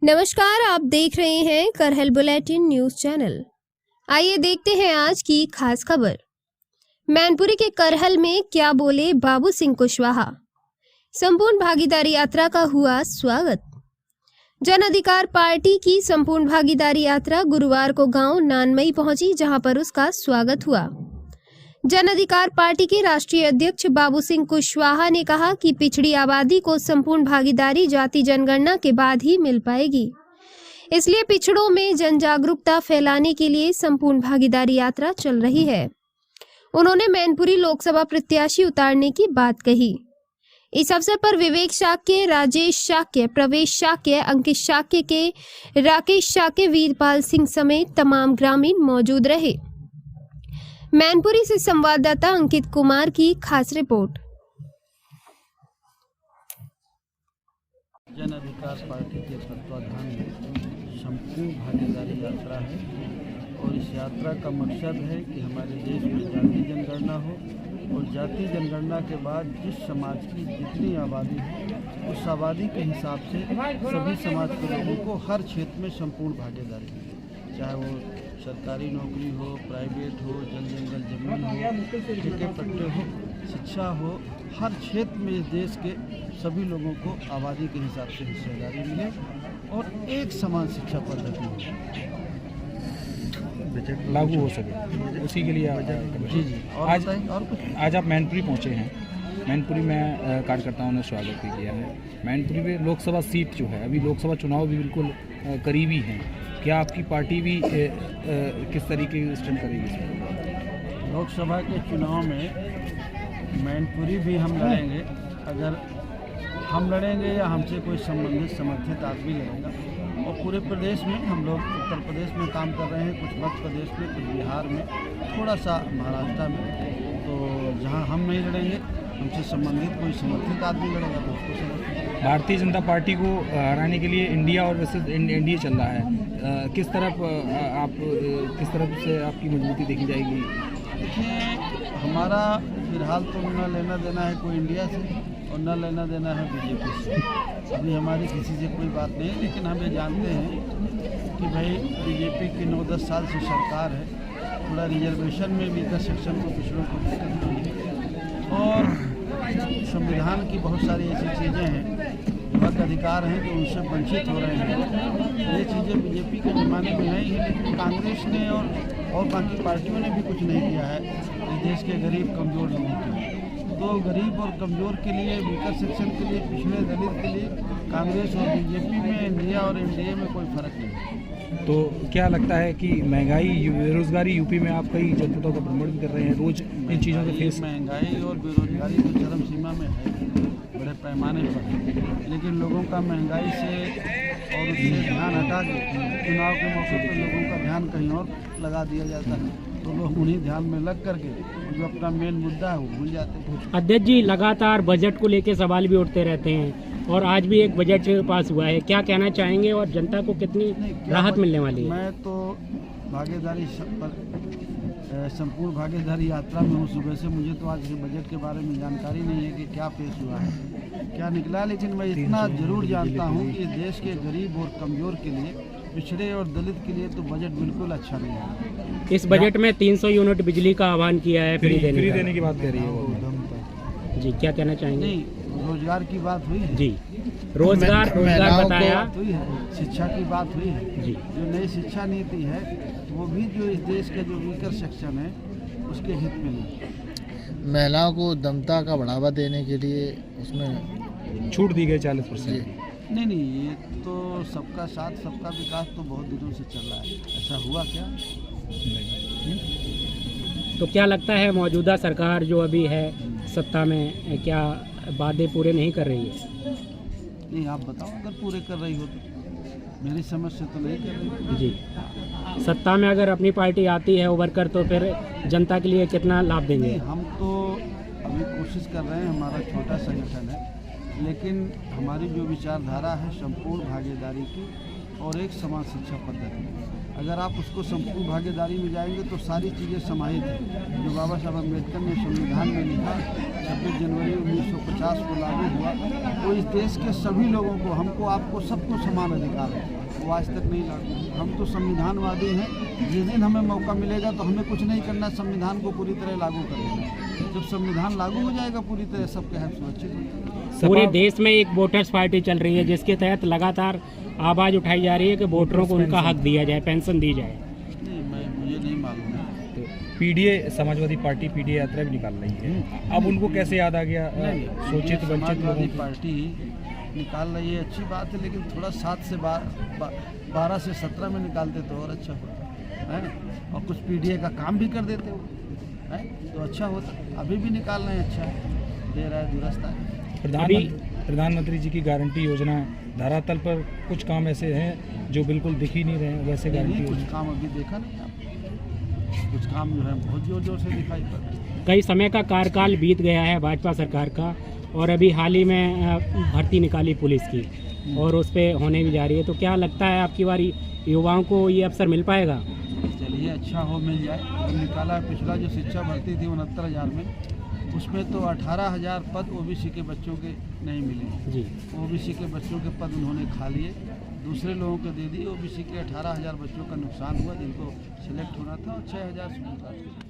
नमस्कार, आप देख रहे हैं करहल बुलेटिन न्यूज चैनल। आइए देखते हैं आज की खास खबर। मैनपुरी के करहल में क्या बोले बाबू सिंह कुशवाहा। संपूर्ण भागीदारी यात्रा का हुआ स्वागत। जन अधिकार पार्टी की संपूर्ण भागीदारी यात्रा गुरुवार को गांव नानमई पहुंची, जहां पर उसका स्वागत हुआ। जन अधिकार पार्टी के राष्ट्रीय अध्यक्ष बाबू सिंह कुशवाहा ने कहा कि पिछड़ी आबादी को संपूर्ण भागीदारी जाति जनगणना के बाद ही मिल पाएगी, इसलिए पिछड़ों में जन जागरूकता फैलाने के लिए संपूर्ण भागीदारी यात्रा चल रही है। उन्होंने मैनपुरी लोकसभा प्रत्याशी उतारने की बात कही। इस अवसर पर विवेक शाक्य, राजेश शाक्य, प्रवेश शाक्य, अंकित शाक्य के राकेश शाक्य, वीरपाल सिंह समेत तमाम ग्रामीण मौजूद रहे। मैनपुरी से संवाददाता अंकित कुमार की खास रिपोर्ट। जन अधिकार पार्टी के तत्वाधान में संपूर्ण भागीदारी यात्रा है और इस यात्रा का मकसद है कि हमारे देश में जाति जनगणना हो और जाति जनगणना के बाद जिस समाज की जितनी आबादी है उस आबादी के हिसाब से सभी समाज के लोगों को हर क्षेत्र में संपूर्ण भागीदारी मिले, चाहे वो सरकारी नौकरी हो, प्राइवेट हो, जल जंगल जमीन हो, ठेके पट्टे हो, शिक्षा हो, हर क्षेत्र में इस देश के सभी लोगों को आबादी के हिसाब से हिस्सेदारी मिले और एक समान शिक्षा पद्धति हो, बजट लागू हो सके, उसी के लिए जी। और आज और कुछ आज आप मैनपुरी पहुंचे हैं। मैनपुरी में कार्यकर्ताओं ने स्वागत भी किया है। मैनपुरी में लोकसभा सीट जो है, अभी लोकसभा चुनाव भी बिल्कुल करीबी हैं, क्या आपकी पार्टी भी किस तरीके की स्टैंड करेगी इसमें? लोकसभा के चुनाव में मैनपुरी भी हम लड़ेंगे। अगर हम लड़ेंगे या हमसे कोई संबंधित समर्थित आदमी लड़ेगा, और पूरे प्रदेश में हम लोग उत्तर प्रदेश में काम कर रहे हैं, कुछ मध्य प्रदेश में, कुछ बिहार में, थोड़ा सा महाराष्ट्र में। तो जहां हम नहीं लड़ेंगे, हमसे संबंधित कोई समर्थित आदमी लड़ेगा तो उसको समर्थित। भारतीय जनता पार्टी को हराने के लिए इंडिया और वैसे एनडीए चल रहा है, किस तरफ से आपकी मजबूती देखी जाएगी? देखिए, हमारा फिलहाल तो न लेना देना है कोई इंडिया से और न लेना देना है बीजेपी से। अभी हमारी किसी से कोई बात नहीं, लेकिन हम ये जानते हैं कि भाई बीजेपी की 9-10 साल से सरकार है, थोड़ा रिजर्वेशन में भी 10 सेक्शन को पिछड़ों को दिक्कत हुई है और संविधान की बहुत सारी ऐसी चीज़ें हैं, हक अधिकार हैं जो उनसे वंचित हो रहे हैं। ये चीज़ें बीजेपी के ज़माने में नहीं है, लेकिन कांग्रेस ने और बाकी पार्टियों ने भी कुछ नहीं किया है इस देश के गरीब कमज़ोर लोगों के लिए। तो गरीब और कमज़ोर के लिए, वीकर सेक्शन के लिए, पिछड़े दलित के लिए कांग्रेस और बीजेपी में, इंडिया और एनडीए में कोई फ़र्क नहीं है। तो क्या लगता है कि महंगाई, बेरोजगारी यूपी में आप कई जनपदों का भ्रमण भी कर रहे हैं, रोज इन चीज़ों के फेस? महंगाई और बेरोजगारी तो चरम सीमा में है, बड़े पैमाने पर, लेकिन लोगों का महंगाई से और उससे ध्यान हटा के चुनाव के मौके पर लोगों का ध्यान कहीं और लगा दिया जाता है, तो लोग उन्हीं ध्यान में लग करके जो अपना मेन मुद्दा है वो भूल जाते हैं। अध्यक्ष जी, लगातार बजट को लेकर सवाल भी उठते रहते हैं और आज भी एक बजट पास हुआ है, क्या कहना चाहेंगे और जनता को कितनी राहत मिलने वाली है? मैं तो भागीदारी संपूर्ण भागीदारी यात्रा में हूँ सुबह से, मुझे तो आज के बजट के बारे में जानकारी नहीं है कि क्या पेश हुआ है, क्या निकला, लेकिन मैं इतना जरूर जानता हूँ कि देश के गरीब और कमज़ोर के लिए, पिछड़े और दलित के लिए तो बजट बिल्कुल अच्छा नहीं है। इस बजट में 300 यूनिट बिजली का आह्वान किया है, फ्री देने की बात कर रही है वो जी, क्या कहना चाहेंगे? नहीं, रोजगार की बात हुई है जी, रोजगार बताया, हुई है, शिक्षा की बात हुई है जी। जो नई शिक्षा नीति है वो भी जो इस देश के जो वीकर सेक्शन है उसके हित में नहीं। महिलाओं को उद्यमता का बढ़ावा देने के लिए उसमें छूट दी गई 40%। नहीं, ये तो सबका साथ सबका विकास तो बहुत दिनों से चल रहा है, ऐसा हुआ क्या? तो क्या लगता है मौजूदा सरकार जो अभी है सत्ता में, क्या वादे पूरे नहीं कर रही है? नहीं, आप बताओ, अगर पूरे कर रही हो तो। मेरी समझ से तो नहीं कर रही जी। सत्ता में अगर अपनी पार्टी आती है उभर कर, तो फिर जनता के लिए कितना लाभ देंगे? नहीं, हम तो अभी कोशिश कर रहे हैं, हमारा छोटा संगठन है, लेकिन हमारी जो विचारधारा है संपूर्ण भागीदारी की और एक समान शिक्षा पद्धति, अगर आप उसको संपूर्ण भागीदारी में जाएंगे तो सारी चीज़ें समाहित हैं। जो बाबा साहब अम्बेडकर ने संविधान में लिखा 26 जनवरी 1950 को लागू हुआ, वो इस देश के सभी लोगों को, हमको आपको सबको समान अधिकार है, वो आज तक नहीं लागू हुआ। हम तो संविधानवादी हैं। जिस दिन हमें मौका मिलेगा तो हमें कुछ नहीं करना, संविधान को पूरी तरह लागू कर देना। जब संविधान लागू हो जाएगा पूरी तरह, सबके हक सुरक्षित हो जाएगा। पूरे देश में एक वोटर्स पार्टी चल रही है जिसके तहत लगातार आवाज़ उठाई जा रही है कि वोटरों को उनका हक दिया जाए, पेंशन दी जाए। नहीं, मुझे नहीं मालूम है। तो पीडीए समाजवादी पार्टी पीडीए यात्रा भी निकाल रही है, अब उनको कैसे याद आ गया शोषित वंचित लोगों समाजवादी की? पार्टी निकाल रही है, अच्छी बात है, लेकिन थोड़ा 7 से 12 से 17 में निकालते तो और अच्छा होता है ना। और कुछ पीडीए का काम भी कर देते हो है तो अच्छा होता। अभी भी निकाल रहे हैं, अच्छा है, दे रहा है, दुरुस्त है। प्रधानमंत्री जी की गारंटी योजना धरातल पर कुछ काम ऐसे हैं जो बिल्कुल दिख ही नहीं रहे हैं, वैसे गारंटी कुछ काम अभी देखा नहीं आपने, कुछ काम जो है बहुत जोर जोर से दिखाई पड़ रहे हैं। कई समय का कार्यकाल बीत गया है भाजपा सरकार का, और अभी हाल ही में भर्ती निकाली पुलिस की और उस पर होने भी जा रही है, तो क्या लगता है आपकी बारी युवाओं को ये अवसर मिल पाएगा? चलिए, अच्छा हो, मिल जाए। तो निकाला पिछला जो शिक्षा भर्ती थी 69,000 में, उसमें तो 18,000 पद ओबीसी के बच्चों के नहीं मिले जी। ओबीसी के बच्चों के पद उन्होंने खा लिए, दूसरे लोगों को दे दिए। ओबीसी के 18,000 बच्चों का नुकसान हुआ जिनको सिलेक्ट होना था, और 6,000